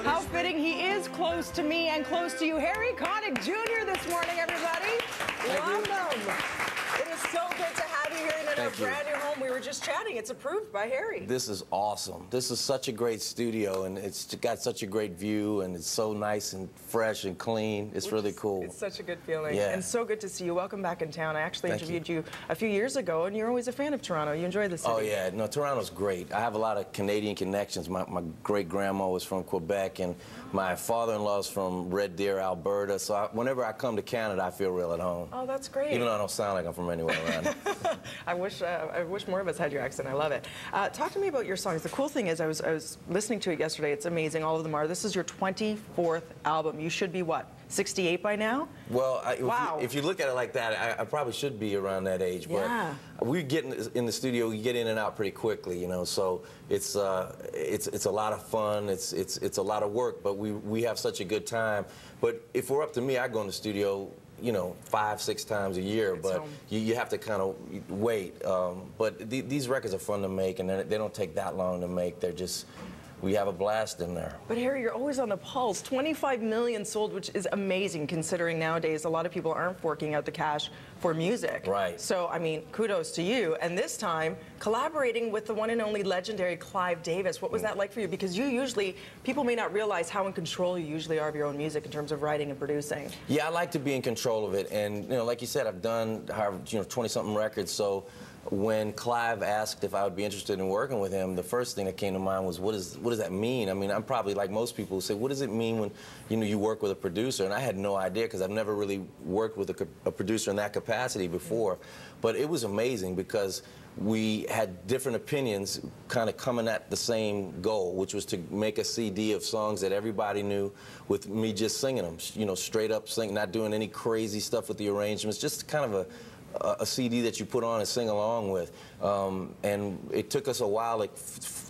How fitting he is close to me and close to you. Harry Connick Jr. this morning, everybody. Welcome. It is so good to have you here in our brand new home. We were just chatting. It's approved by Harry. This is awesome. This is such a great studio, and it's got such a great view, and it's so nice and fresh and clean. It's really cool. It's such a good feeling. Yeah. And so good to see you. Welcome back in town. I actually interviewed you a few years ago, and you're always a fan of Toronto. You enjoy the city. Oh, yeah. No, Toronto's great. I have a lot of Canadian connections. My great-grandma was from Quebec, and my father-in-law's from Red Deer, Alberta. So whenever I come to Canada, I feel real at home. Oh, that's great. Even though I don't sound like I'm from anywhere around. I wish more of us had your accent. I love it. Talk to me about your songs. The cool thing is I was listening to it yesterday. It's amazing. All of them are. This is your 24th album. You should be, what, 68 by now? Well, if you look at it like that, I probably should be around that age. But we get in the studio, we get in and out pretty quickly, you know. So it's a lot of fun. It's a lot of work, but we have such a good time. But if we're up to me, I go in the studio, you know, 5-6 times a year, but you have to kind of wait. But these records are fun to make, and they don't take that long to make. They're just, we have a blast in there. But Harry, you're always on the pulse. 25 million sold, which is amazing considering nowadays a lot of people aren't forking out the cash for music. Right. So, I mean, kudos to you. And this time, collaborating with the one and only legendary Clive Davis. What was that like for you? Because you usually, people may not realize how in control you usually are of your own music in terms of writing and producing. Yeah, I like to be in control of it. And, you know, like you said, I've done, 20-something records. So when Clive asked if I would be interested in working with him, the first thing that came to mind was, what does that mean? I mean, I'm probably like most people who say, what does it mean when you work with a producer? And I had no idea because I've never really worked with a producer in that capacity before. But it was amazing because we had different opinions kind of coming at the same goal, which was to make a CD of songs that everybody knew with me just singing them, straight up singing, not doing any crazy stuff with the arrangements, just kind of a CD that you put on and sing along with. And it took us a while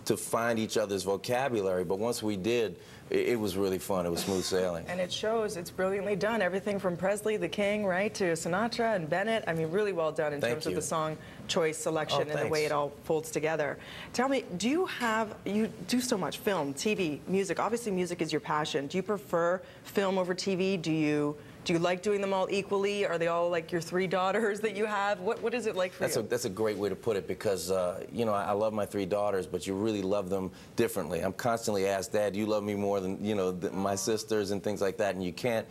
to find each other's vocabulary, but once we did, it was really fun. It was smooth sailing. And it shows. It's brilliantly done. Everything from Presley, the King, right, to Sinatra and Bennett. I mean, really well done in terms of the song choice, selection, and the way it all folds together. Tell me, you do so much, film, TV, music. Obviously, music is your passion. Do you prefer film over TV? Do you like doing them all equally? Are they all like your 3 daughters that you have? What is it like for you? That's a great way to put it because, I love my 3 daughters, but you really love them differently. I'm constantly asked, Dad, do you love me more than, my sisters and things like that? And you can't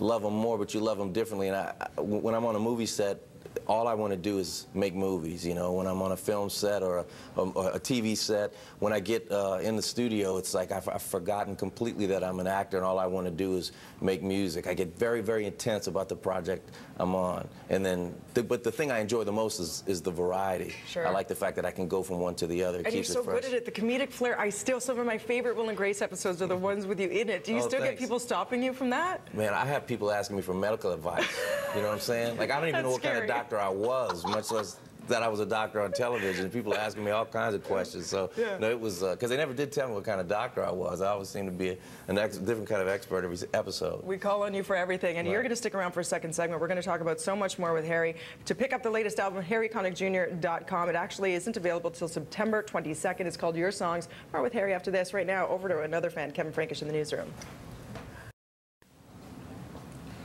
love them more, but you love them differently. And when I'm on a movie set, all I want to do is make movies, when I'm on a film set or a TV set. When I get in the studio, it's like I've forgotten completely that I'm an actor, and all I want to do is make music. I get very, very intense about the project I'm on. And then, but the thing I enjoy the most is the variety. Sure. I like the fact that I can go from one to the other. And you're so good at it. The comedic flair, some of my favorite Will and Grace episodes are the ones with you in it. Do you still get people stopping you from that? Man, I have people asking me for medical advice. You know what I'm saying? Like, I don't even know what kind of doctor I was, much less that I was a doctor on television. People asking me all kinds of questions. So no, it was because they never did tell me what kind of doctor I was. I always seemed to be a different kind of expert every episode. We call on you for everything, and you're going to stick around for a second segment. We're going to talk about so much more with Harry. To pick up the latest album, harryconnickjr.com. It actually isn't available till September 22nd. It's called Your Songs. More with Harry after this. Right now, over to another fan, Kevin Frankish in the newsroom.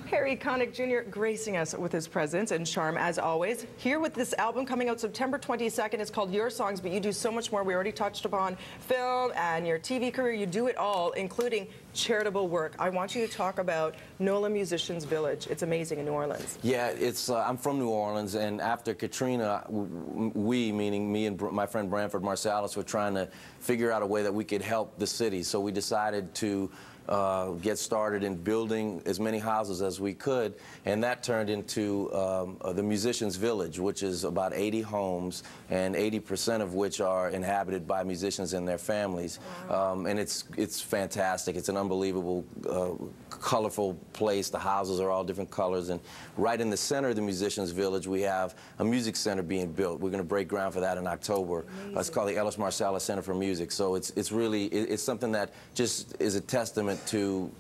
Harry Connick Jr. gracing us with his presence and charm, as always. Here with this album coming out September 22nd. It's called Your Songs, but you do so much more. We already touched upon film and your TV career. You do it all, including charitable work. I want you to talk about NOLA Musicians Village. It's amazing in New Orleans. Yeah, I'm from New Orleans, and after Katrina, we, meaning me and my friend Branford Marsalis, were trying to figure out a way that we could help the city. So we decided to get started in building as many houses as we could, and that turned into the Musicians Village, which is about 80 homes, and 80% of which are inhabited by musicians and their families. Wow. And it's fantastic. It's an unbelievable, colorful place. The houses are all different colors, and right in the center of the Musicians Village, we have a music center being built. We're going to break ground for that in October. It's called the Ellis Marsalis Center for Music. So it's something that just is a testament to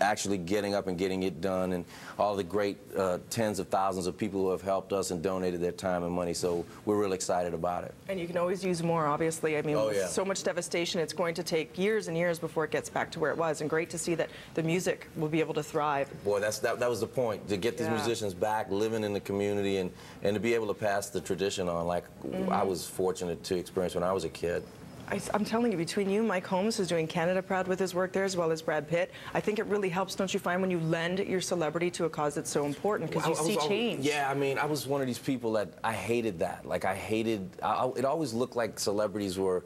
actually getting up and getting it done, and all the great tens of thousands of people who have helped us and donated their time and money. So we're really excited about it. And you can always use more, obviously. I mean, so much devastation, it's going to take years and years before it gets back to where it was. And great to see that the music will be able to thrive. Boy, that was the point, to get these musicians back, living in the community, and to be able to pass the tradition on, like I was fortunate to experience when I was a kid. I'm telling you, between you, Mike Holmes, who's doing Canada Proud with his work there, as well as Brad Pitt, I think it really helps, don't you find, when you lend your celebrity to a cause that's so important, because you see change. Yeah, I mean, I was one of these people that I hated that. Like, it always looked like celebrities were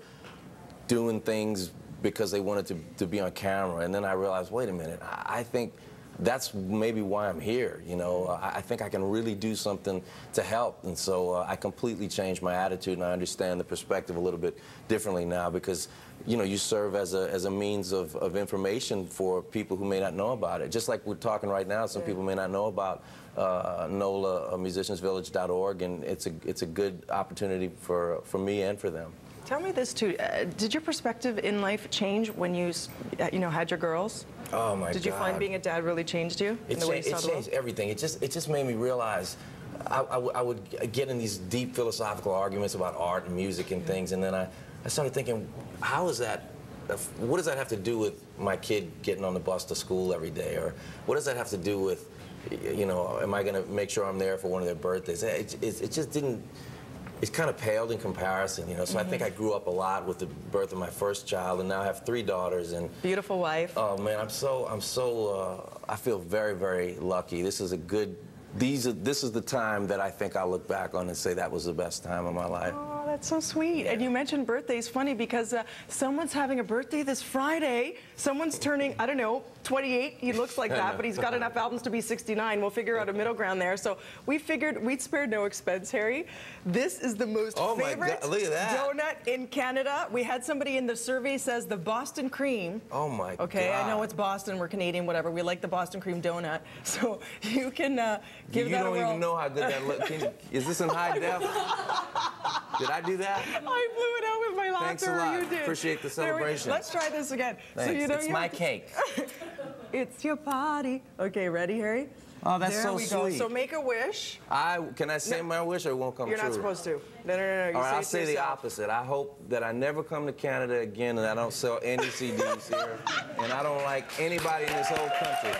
doing things because they wanted to be on camera. And then I realized, wait a minute, I think that's maybe why I'm here, you know. I think I can really do something to help, and so I completely changed my attitude, and I understand the perspective a little bit differently now, because, you know, you serve as a means of information for people who may not know about it. Just like we're talking right now, some people may not know about NOLA, musiciansvillage.org, and it's a good opportunity for me and for them. Tell me this too. Did your perspective in life change when you had your girls? Oh my God! Did you find being a dad really changed you? It changed everything. It just made me realize I would get in these deep philosophical arguments about art and music and things, and then I started thinking, how is that? What does that have to do with my kid getting on the bus to school every day, or what does that have to do with, you know, am I going to make sure I'm there for one of their birthdays? It just didn't. It kind of paled in comparison, you know. So I think I grew up a lot with the birth of my first child, and now I have 3 daughters. And beautiful wife. Oh man, I feel very, very lucky. This is this is the time that I think I'll look back on and say that was the best time of my life. Oh, that's so sweet. And you mentioned birthdays. Funny, because someone's having a birthday this Friday. Someone's turning, I don't know, 28. He looks like that, but he's got enough albums to be 69. We'll figure out a middle ground there. So we figured we'd spare no expense, Harry. This is the most favorite donut in Canada. We had somebody in the survey says the Boston cream. Oh my God. Okay, I know it's Boston. We're Canadian, whatever. We like the Boston cream donut. So you can give that a whirl. You don't even know how good that looks. Is this in high def? Did I do that? I blew it out with my laughter. Thanks a lot. You did. Appreciate the celebration. Let's try this again. Thanks. So, you know, it's my cake. It's your party. Okay, ready, Harry? Oh, that's so sweet. Go. So make a wish. Can I say my wish, or it won't come true? You're not supposed to. No. All right, I'll say the opposite. I hope that I never come to Canada again, and I don't sell any CDs here, and I don't like anybody in this whole country.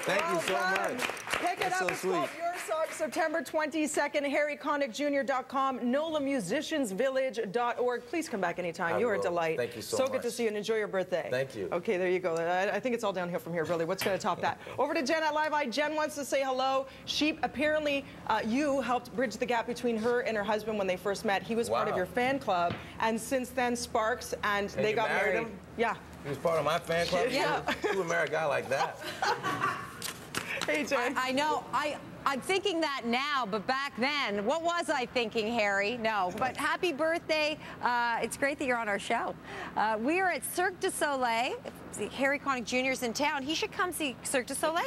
Thank you so much. Pick it up. It's called Your Song, September 22nd. HarryConnickJr.com, NOLAmusiciansvillage.org. Please come back anytime. You are a delight. Thank you so much. So good to see you, and enjoy your birthday. Thank you. Okay, there you go. I think it's all downhill from here, really. What's going to top that? Over to Jen at Live Eye. Jen wants to say hello. She apparently, you helped bridge the gap between her and her husband when they first met. He was part of your fan club, and since then, Sparks, and they got married. Him? Yeah. He was part of my fan club? Yeah. Who would marry a guy like that? Hey, Jen. I know. I'm thinking that now, but back then, what was I thinking, Harry? No, but happy birthday. It's great that you're on our show. We are at Cirque du Soleil. Harry Connick Jr. is in town. He should come see Cirque du Soleil.